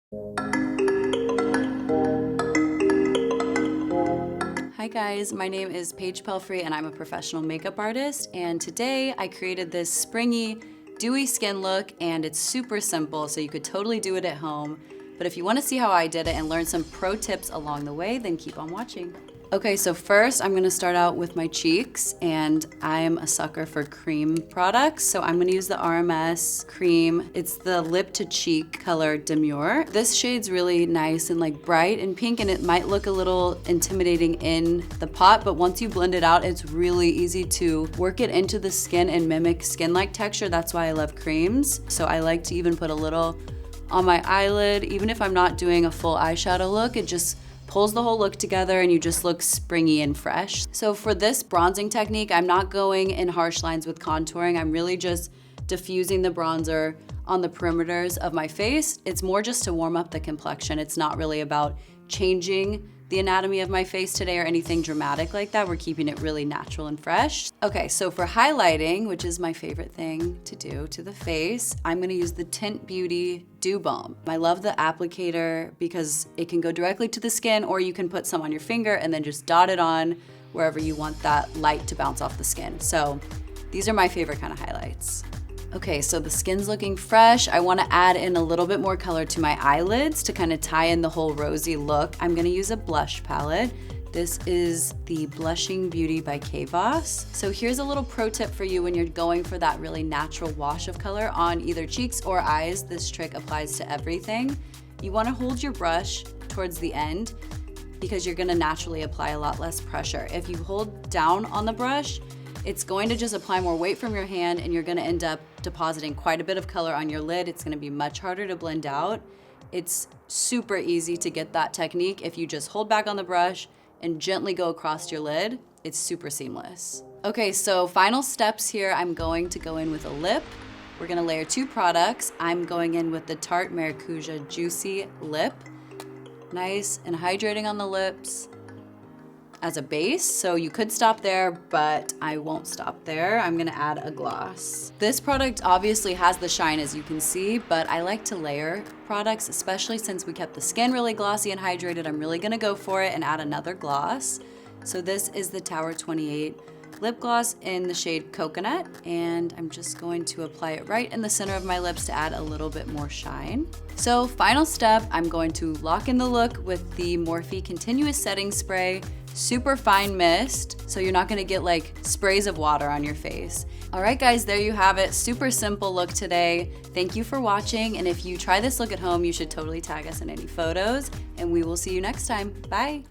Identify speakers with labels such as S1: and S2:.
S1: Hi guys, my name is Paige Pelfrey and I'm a professional makeup artist, and today I created this springy, dewy skin look, and it's super simple, so you could totally do it at home. But if you want to see how I did it and learn some pro tips along the way, then keep on watching. Okay, so first I'm gonna start out with my cheeks, and I'm a sucker for cream products. So I'm gonna use the RMS cream. It's the Lip to Cheek color Demure. This shade's really nice and like bright and pink, and it might look a little intimidating in the pot, but once you blend it out, it's really easy to work it into the skin and mimic skin-like texture. That's why I love creams. So I like to even put a little on my eyelid. Even if I'm not doing a full eyeshadow look, it just pulls the whole look together and you just look springy and fresh. So for this bronzing technique, I'm not going in harsh lines with contouring. I'm really just diffusing the bronzer on the perimeters of my face. It's more just to warm up the complexion. It's not really about changing the anatomy of my face today or anything dramatic like that. We're keeping it really natural and fresh. Okay, so for highlighting, which is my favorite thing to do to the face, I'm gonna use the Tint Beauty Dew Balm. I love the applicator because it can go directly to the skin, or you can put some on your finger and then just dot it on wherever you want that light to bounce off the skin. So these are my favorite kind of highlights. Okay, so the skin's looking fresh. I wanna add in a little bit more color to my eyelids to kind of tie in the whole rosy look. I'm gonna use a blush palette. This is the Blushing Beauty by K-Voss. So here's a little pro tip for you when you're going for that really natural wash of color on either cheeks or eyes. This trick applies to everything. You wanna hold your brush towards the end because you're gonna naturally apply a lot less pressure. If you hold down on the brush, it's going to just apply more weight from your hand and you're gonna end up depositing quite a bit of color on your lid. It's gonna be much harder to blend out. It's super easy to get that technique if you just hold back on the brush and gently go across your lid. It's super seamless. Okay, so final steps here. I'm going to go in with a lip. We're gonna layer 2 products. I'm going in with the Tarte Maracuja Juicy Lip. Nice and hydrating on the lips as a base, so you could stop there, but I won't stop there. I'm gonna add a gloss. This product obviously has the shine, as you can see, but I like to layer products, especially since we kept the skin really glossy and hydrated. I'm really gonna go for it and add another gloss. So this is the Tower 28 lip gloss in the shade Coconut, and I'm just going to apply it right in the center of my lips to add a little bit more shine. So final step, I'm going to lock in the look with the Morphe Continuous Setting Spray. Super fine mist, so you're not gonna get like sprays of water on your face. All right guys, there you have it. Super simple look today. Thank you for watching, and if you try this look at home, you should totally tag us in any photos, and we will see you next time. Bye.